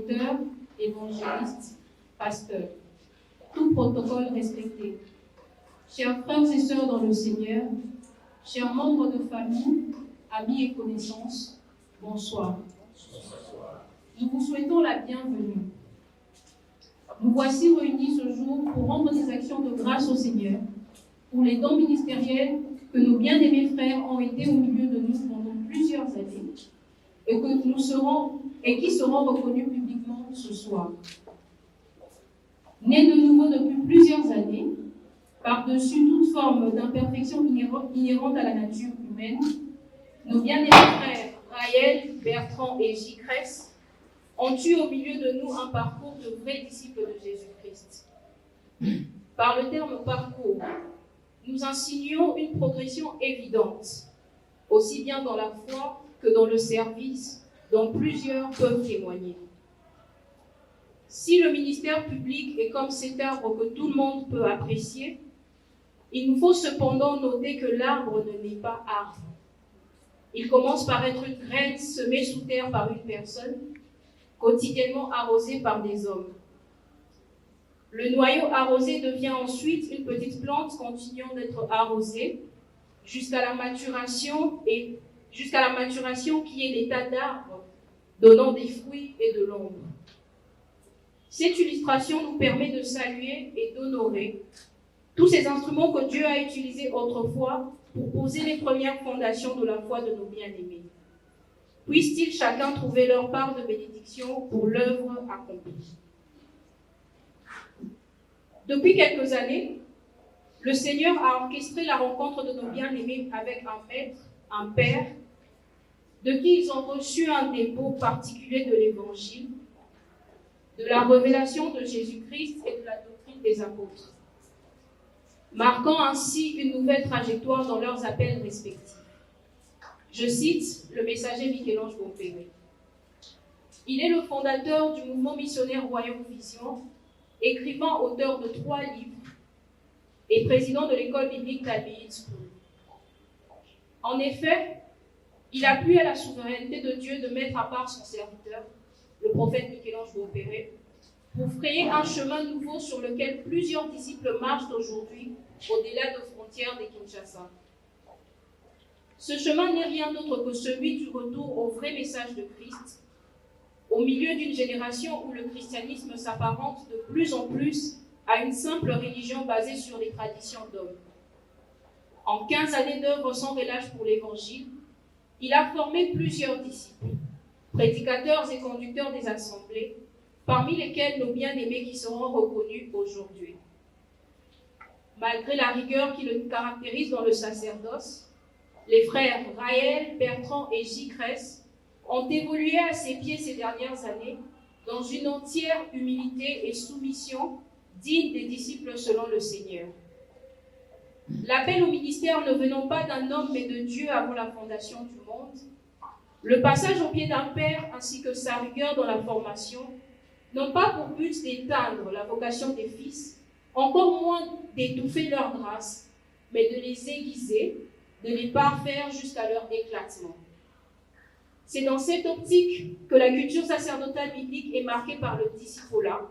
auteur, évangéliste, pasteur. Tout protocole respecté. Chers frères et sœurs dans le Seigneur, chers membres de famille, amis et connaissances, bonsoir. Nous vous souhaitons la bienvenue. Nous voici réunis ce jour pour rendre des actions de grâce au Seigneur pour les dons ministériels que nos bien-aimés frères ont été au milieu de nous pendant plusieurs années et qui seront reconnus publiquement ce soir. Nés de nouveau depuis plusieurs années, par-dessus toute forme d'imperfection inhérente à la nature humaine, nos bien-aimés frères Raël, Bertrand et Gicrès ont eu au milieu de nous un parcours de vrais disciples de Jésus-Christ. Par le terme parcours, nous insinuons une progression évidente, aussi bien dans la foi que dans le service, dont plusieurs peuvent témoigner. Si le ministère public est comme cet arbre que tout le monde peut apprécier, il nous faut cependant noter que l'arbre ne naît pas arbre. Il commence par être une graine semée sous terre par une personne, quotidiennement arrosée par des hommes. Le noyau arrosé devient ensuite une petite plante continuant d'être arrosée jusqu'à la maturation qui est l'état d'arbre, donnant des fruits et de l'ombre. Cette illustration nous permet de saluer et d'honorer tous ces instruments que Dieu a utilisés autrefois pour poser les premières fondations de la foi de nos bien-aimés. Puissent-ils chacun trouver leur part de bénédiction pour l'œuvre accomplie. Depuis quelques années, le Seigneur a orchestré la rencontre de nos bien-aimés avec un maître, un père, de qui ils ont reçu un dépôt particulier de l'Évangile, de la révélation de Jésus-Christ et de la doctrine des apôtres, marquant ainsi une nouvelle trajectoire dans leurs appels respectifs. Je cite le messager Michel-Ange Bompéré. Il est le fondateur du mouvement missionnaire Royaume Vision, écrivain, auteur de 3 livres et président de l'école biblique d'Albion School. En effet, il a plu à la souveraineté de Dieu de mettre à part son serviteur, le prophète Michel-Ange Bompéré, pour frayer un chemin nouveau sur lequel plusieurs disciples marchent aujourd'hui au-delà des frontières de Kinshasa. Ce chemin n'est rien d'autre que celui du retour au vrai message de Christ, au milieu d'une génération où le christianisme s'apparente de plus en plus à une simple religion basée sur les traditions d'hommes. En 15 années d'œuvre sans relâche pour l'Évangile, il a formé plusieurs disciples, prédicateurs et conducteurs des assemblées, parmi lesquels nos bien-aimés qui seront reconnus aujourd'hui. Malgré la rigueur qui le caractérise dans le sacerdoce, les frères Raël, Bertrand et Gicrès ont évolué à ses pieds ces dernières années dans une entière humilité et soumission digne des disciples selon le Seigneur. L'appel au ministère ne venant pas d'un homme mais de Dieu avant la fondation du monde, le passage au pied d'un père ainsi que sa rigueur dans la formation n'ont pas pour but d'éteindre la vocation des fils, encore moins d'étouffer leur grâce, mais de les aiguiser, de les parfaire jusqu'à leur éclatement. C'est dans cette optique que la culture sacerdotale biblique est marquée par le discipulat,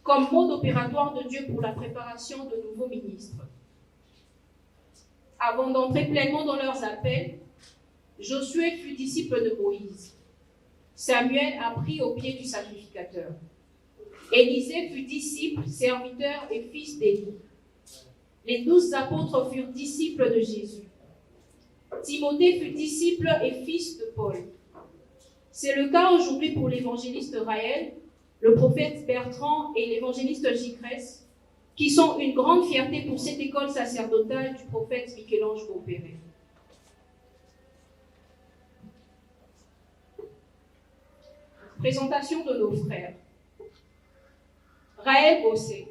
comme mode opératoire de Dieu pour la préparation de nouveaux ministres. Avant d'entrer pleinement dans leurs appels, Josué fut disciple de Moïse. Samuel apprit au pied du sacrificateur. Élisée fut disciple, serviteur et fils d'Élie. Les 12 apôtres furent disciples de Jésus. Timothée fut disciple et fils de Paul. C'est le cas aujourd'hui pour l'évangéliste Raël, le prophète Bertrand et l'évangéliste Gicrès, qui sont une grande fierté pour cette école sacerdotale du prophète Michel-Ange Bompéré. Présentation de nos frères. Raël Bossé,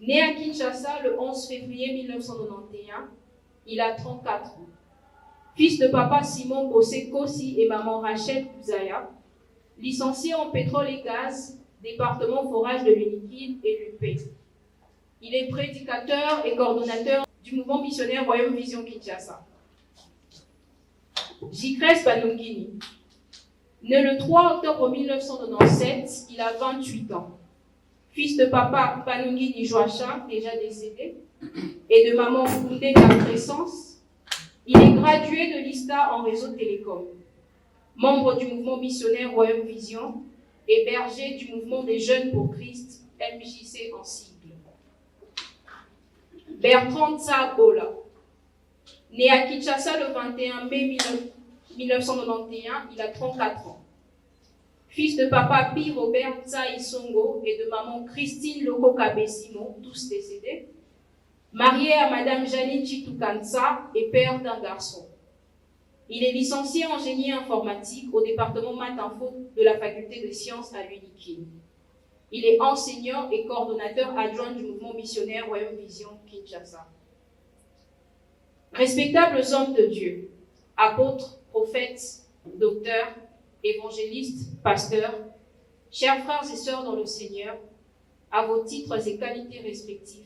né à Kinshasa le 11 février 1991, il a 34 ans. Fils de papa Simon Bossé Kossi et maman Rachel Kouzaya, licencié en pétrole et gaz, département forage de l'UNIKID et l'UP. Il est prédicateur et coordonnateur du mouvement missionnaire Royaume Vision Kinshasa. Gicrès Banongini, Né le 3 octobre 1997, il a 28 ans. Fils de papa Panungi Nijoacha, déjà décédé, et de maman Koundé Crescence, il est gradué de l'ISTA en réseau télécom, membre du mouvement missionnaire Royaume Vision et berger du mouvement des Jeunes pour Christ, MJC en sigle. Bertrand Tsabola, né à Kinshasa le 21 mai 1991, il a 34 ans. Fils de papa Pi Robert Tsa Isongo et de maman Christine Loko Kabesimo, tous décédés, marié à madame Janine Chitukansa et père d'un garçon. Il est licencié en génie informatique au département Math Info de la faculté de sciences à l'UNIKIN. Il est enseignant et coordonnateur adjoint du mouvement missionnaire Royaume Vision Kinshasa. Respectables hommes de Dieu, apôtres, prophètes, docteurs, évangélistes, pasteurs, chers frères et sœurs dans le Seigneur, à vos titres et qualités respectifs,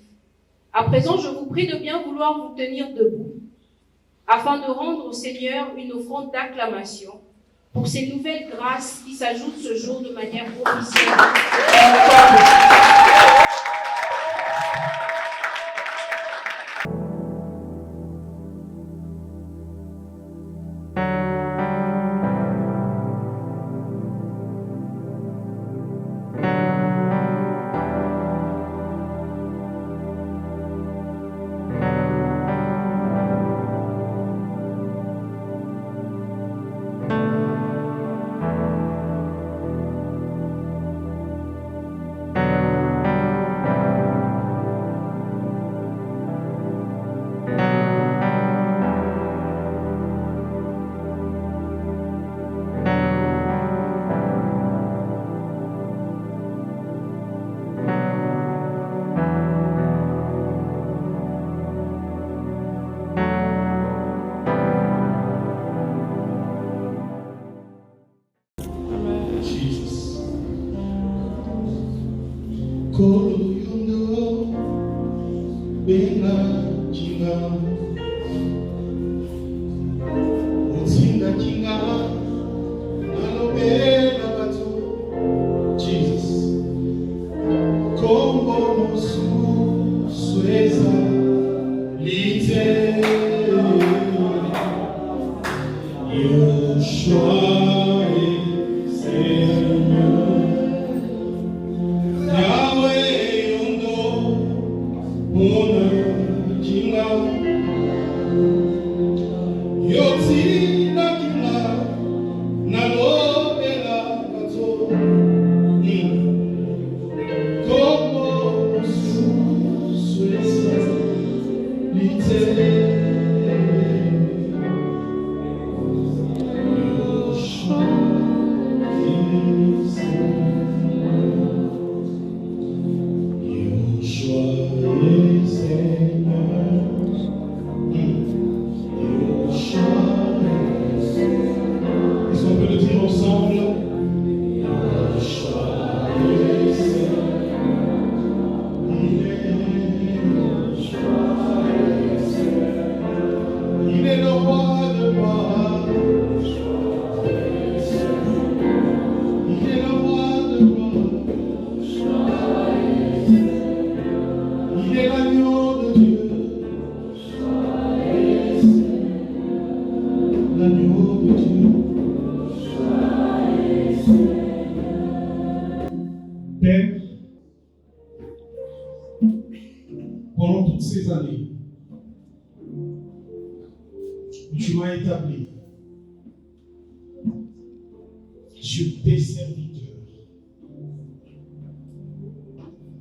à présent je vous prie de bien vouloir vous tenir debout afin de rendre au Seigneur une offrande d'acclamation pour ces nouvelles grâces qui s'ajoutent ce jour de manière officielle.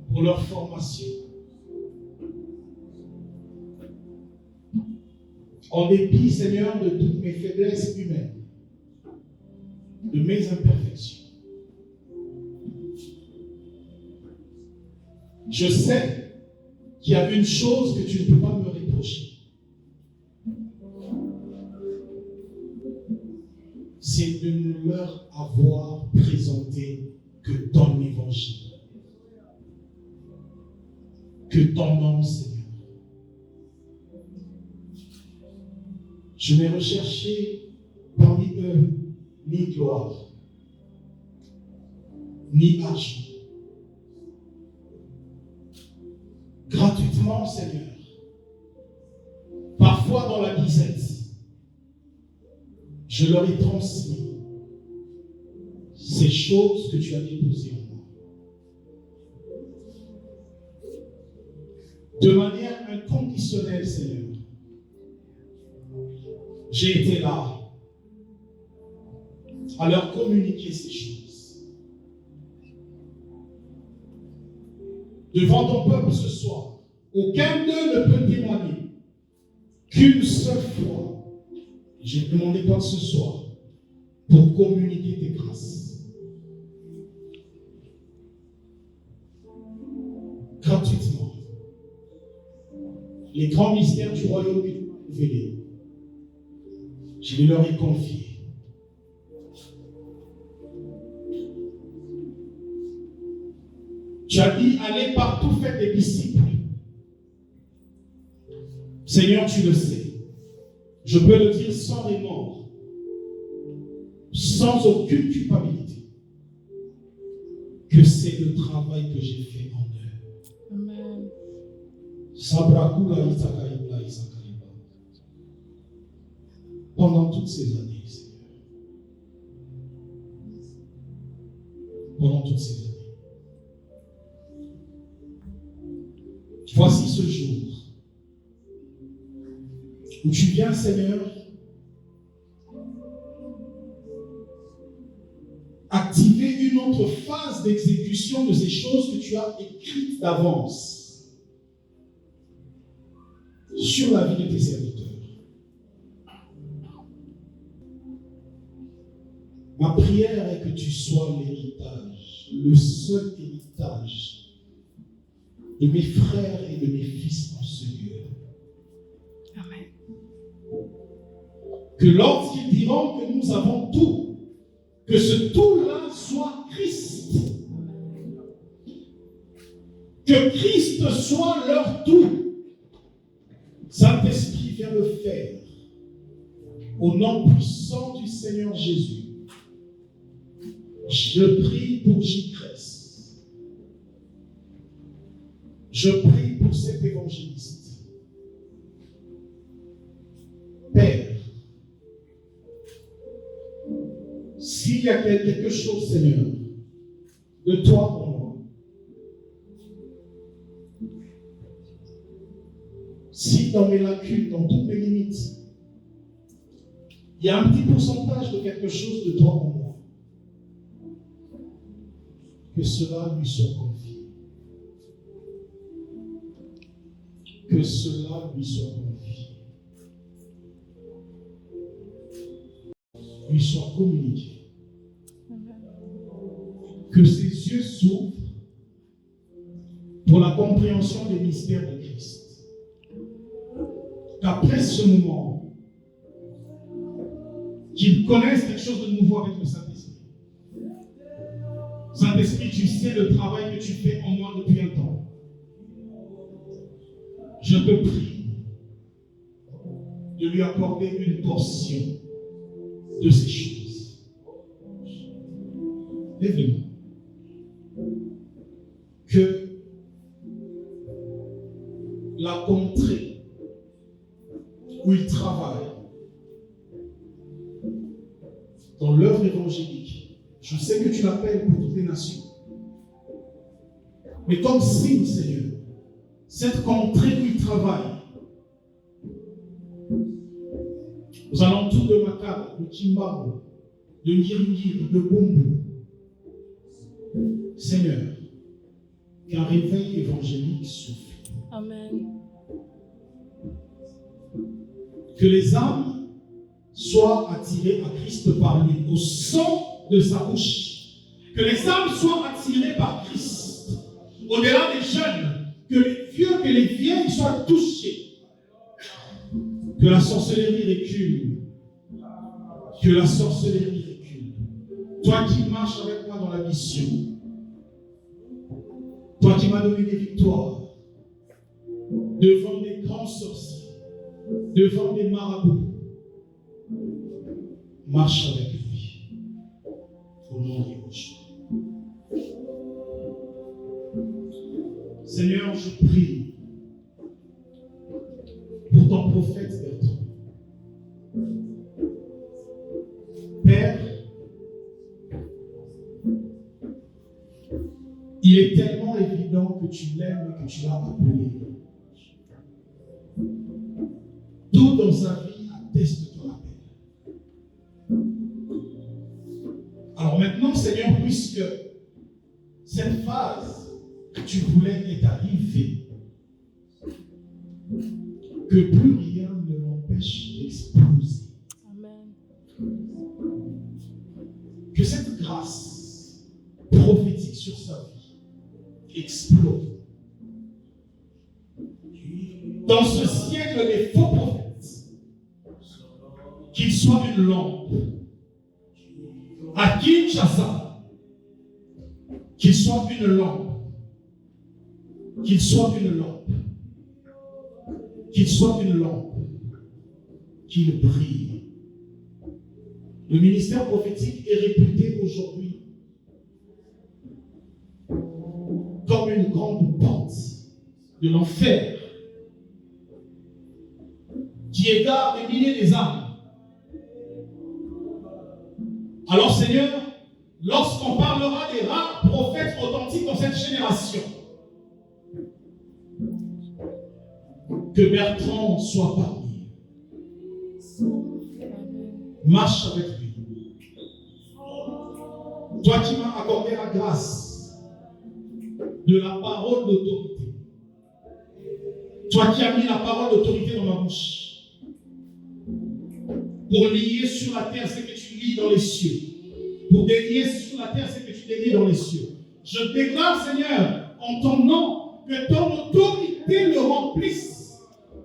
Pour leur formation. En dépit, Seigneur, de toutes mes faiblesses humaines, de mes imperfections, je sais qu'il y a une chose que tu ne peux pas me reprocher. C'est de ne leur avoir présenté que ton évangile. Que ton nom, Seigneur. Je n'ai recherché parmi eux ni gloire, ni argent. Gratuitement, Seigneur. Parfois dans la disette, je leur ai transmis ces choses que tu as déposées en moi. De manière inconditionnelle, Seigneur. J'ai été là à leur communiquer ces choses. Devant ton peuple ce soir, aucun d'eux ne peut témoigner qu'une seule fois, j'ai demandé quoi que ce soit pour communiquer tes grâces. Gratuitement. Les grands mystères du royaume révélés, je les leur ai confiés. Tu as dit, allez partout, faites des disciples. Seigneur, tu le sais. Je peux le dire sans remords, sans aucune culpabilité, que c'est le travail que j'ai fait en eux. Amen. Pendant toutes ces années, Seigneur. Pendant toutes ces années. Voici ce jour où tu viens, Seigneur, activer une autre phase d'exécution de ces choses que tu as écrites d'avance sur la vie de tes serviteurs. Ma prière est que tu sois l'héritage, le seul héritage de mes frères et de mes fils en ce lieu. Amen. Que lorsqu'ils diront que nous avons tout, que ce tout-là soit Christ. Que Christ soit leur tout. Saint-Esprit, viens le faire. Au nom puissant du Seigneur Jésus. Je prie pour J-Cress. Je prie pour cet évangéliste. Père, s'il y a quelque chose, Seigneur, de toi en moi, si dans mes lacunes, dans toutes mes limites, il y a un petit pourcentage de quelque chose de toi en moi, que cela lui soit confié. Que cela lui soit confié. Lui soit communiqué. Que ses yeux s'ouvrent pour la compréhension des mystères de Christ. Qu'après ce moment, qu'il connaisse quelque chose de nouveau avec le Saint-Esprit. Saint-Esprit, tu sais le travail que tu fais en moi depuis un temps. Je te prie de lui accorder une portion de ces choses. Lève-le. Que la contrée où il travaille dans l'œuvre évangélique, je sais que tu l'appelles pour toutes les nations. Mais comme signe, Seigneur, cette contrée où il travaille, aux alentours de Makaba, de Kimbabu, de Ngiringiri, de Bumbu, Seigneur, qu'un réveil évangélique souffle. Amen. Que les âmes soient attirées à Christ par lui, au son de sa bouche. Que les âmes soient attirées par Christ. Au-delà des jeunes, que les vieux, que les vieilles soient touchés. Que la sorcellerie recule. Que la sorcellerie recule. Toi qui marches avec moi dans la mission. Toi qui m'as donné des victoires. Devant des grands sorciers. Devant des marabouts. Marche avec lui. Au nom de Yeshua. Père, il est tellement évident que tu l'aimes et que tu l'as appelé. Tout dans sa vie atteste de ton appel. Alors maintenant, Seigneur, puisque cette phase que tu voulais est arrivée, que plus rien ne l'empêche d'exploser. Amen. Que cette grâce prophétique sur sa vie explose. Dans ce siècle des faux prophètes, qu'il soit une lampe. À Kinshasa, qu'il soit une lampe. Qu'il soit une lampe. Qu'il soit une lampe. Qu'il brille. Le ministère prophétique est réputé aujourd'hui comme une grande porte de l'enfer qui égare des milliers des âmes. Alors Seigneur, lorsqu'on parlera des rares prophètes authentiques dans cette génération, que Bertrand soit parmi eux. Marche avec lui. Toi qui m'as accordé la grâce de la parole d'autorité. Toi qui as mis la parole d'autorité dans ma bouche. Pour lier sur la terre ce que tu lis dans les cieux. Pour délier sur la terre ce que tu délies dans les cieux. Je déclare, Seigneur, en ton nom, que ton autorité le remplisse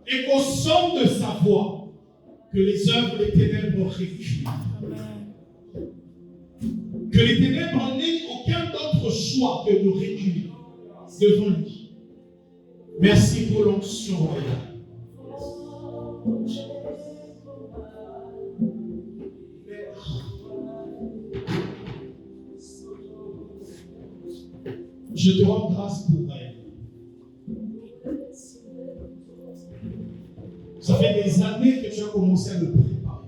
et qu'au son de sa voix, que les œuvres des ténèbres reculent. Que les ténèbres n'aient aucun autre choix que de reculer devant lui. Merci pour l'onction royale. Je te rends grâce pour elle. Ça fait des années que tu as commencé à me préparer.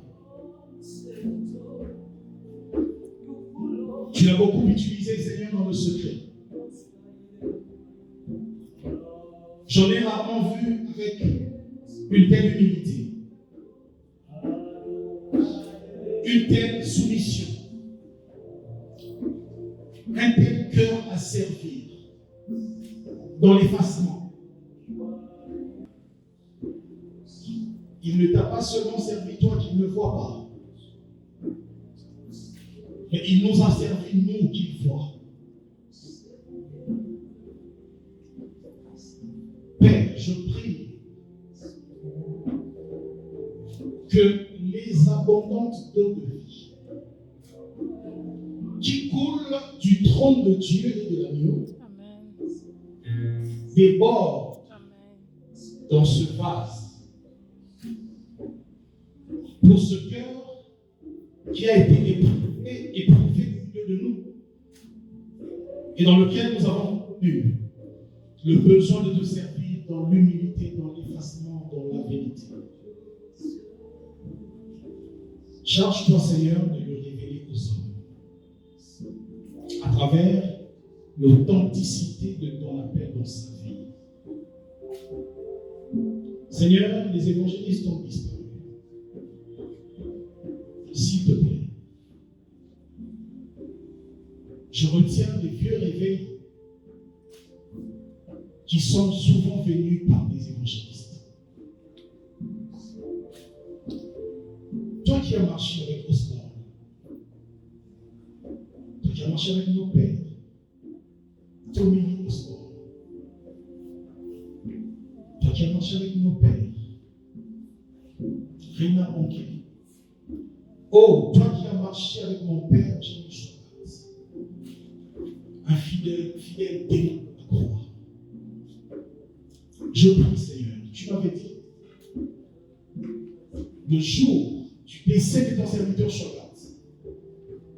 Tu l'as beaucoup utilisé, Seigneur, dans le secret. J'en ai rarement vu avec une telle humilité, une telle soumission, un tel cœur à servir dans l'effacement. Il ne t'a pas seulement servi toi qui ne le vois pas, mais il nous a servi nous qui le voit. Père, je prie que les abondantes d'eau de vie qui coulent du trône de Dieu et de l'agneau débordent dans ce vase pour ce cœur qui a été éprouvé de nous et dans lequel nous avons eu le besoin de te servir dans l'humilité, dans l'effacement, dans la vérité. Charge-toi, Seigneur, de le révéler aux hommes à travers l'authenticité de ton appel dans sa vie. Seigneur, les évangélistes ont disparu. S'il te plaît, je retiens les vieux réveils qui sont souvent venus par des évangélistes. Toi qui as marché avec Osborne, toi qui as marché avec nos pères, Tommy Osborne, toi qui as marché avec nos pères, Rina Anke, oh, toi qui as marché avec mon père, Jimmy Chocat, un fidèle démon à croix. Je prie, Seigneur, tu m'avais dit, le jour du décès de ton serviteur Chocat,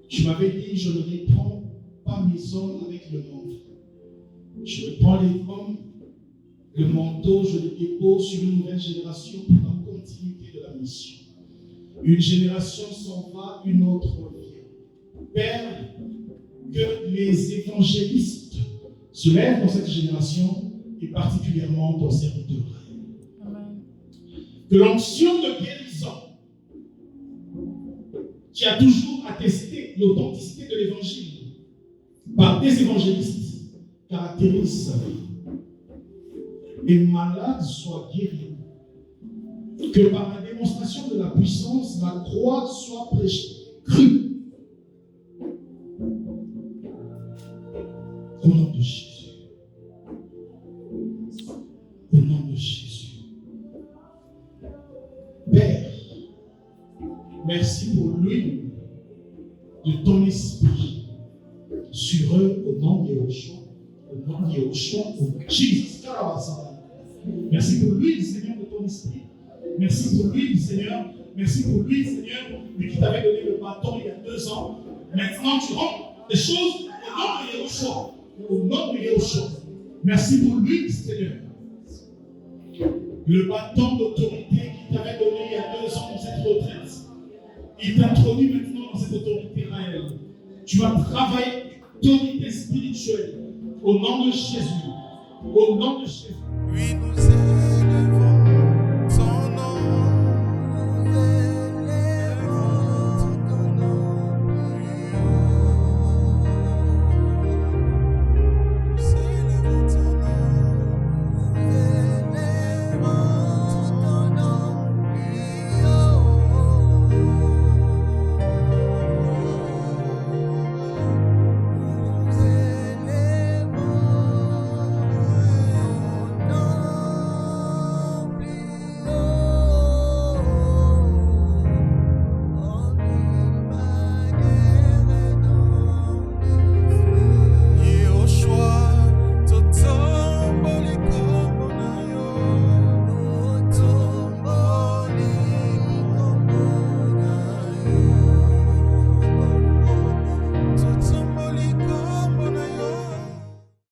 tu m'avais dit, je ne reprends pas mes hommes avec le manteau. Je reprends les hommes, le manteau, je le dépose sur une nouvelle génération pour la continuité de la mission. Une génération s'en va, une autre revient. Père, que les évangélistes se lèvent dans cette génération et particulièrement ton serviteur. Amen. Que l'onction de guérison qui a toujours attesté l'authenticité de l'évangile par des évangélistes caractérise sa vie. Les malades soient guéris. Que par la démonstration de la puissance, la croix soit prêchée, crue. Au nom de Jésus. Au nom de Jésus. Père, merci pour l'huile de ton esprit sur eux au nom de Yahushua. Au nom de Yahushua, au nom de Jésus. Merci pour l'huile, Seigneur, de ton esprit. Merci pour l'huile, Seigneur. Merci pour l'huile, Seigneur, lui qui t'avait donné le bâton il y a 2 ans. Maintenant, tu rends des choses au nom de Yahushua. Au nom de Yahushua. Merci pour l'huile, Seigneur. Le bâton d'autorité qu'il t'avait donné il y a 2 ans dans cette retraite. Il t'introduit maintenant dans cette autorité réelle. Tu vas travailler autorité spirituelle au nom de Jésus. Au nom de Jésus.